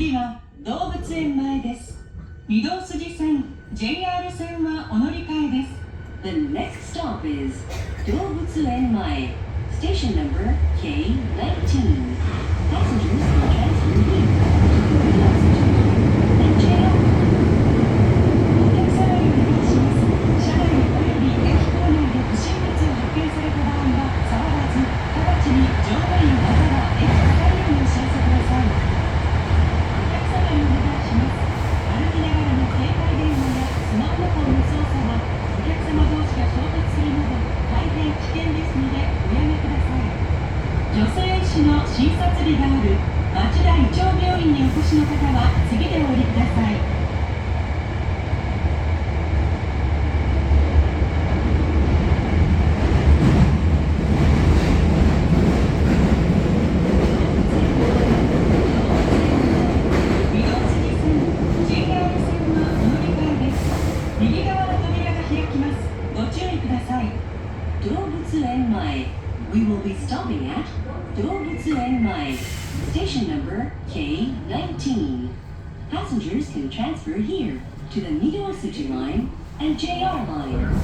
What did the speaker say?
次は動物園前です。御堂筋線 JR 線はお乗り換えです。 The next stop is 動物園前 Station number K19. Passengers will transfer here to the Middle City and JR. お客様にお願いします。車内および駅構内で不審物を発見された場合は触らず、直ちに乗務員または駅係員にお知らせください。お客様にお願いします。歩きながらの携帯電話やスマートフォンの操作はお客様同士が衝突するなど大変危険ですのでおやめください。女性医師の診察日がある町田医長病院にお越しの方は次でお降りください。御堂筋線 JR 線はお乗り換えです。右側の扉が開きます。ご注意ください。動物園前 We will be stopping at 動物園前 Station number K19. Passengers can transfer here to the Mido City Line and JR Line.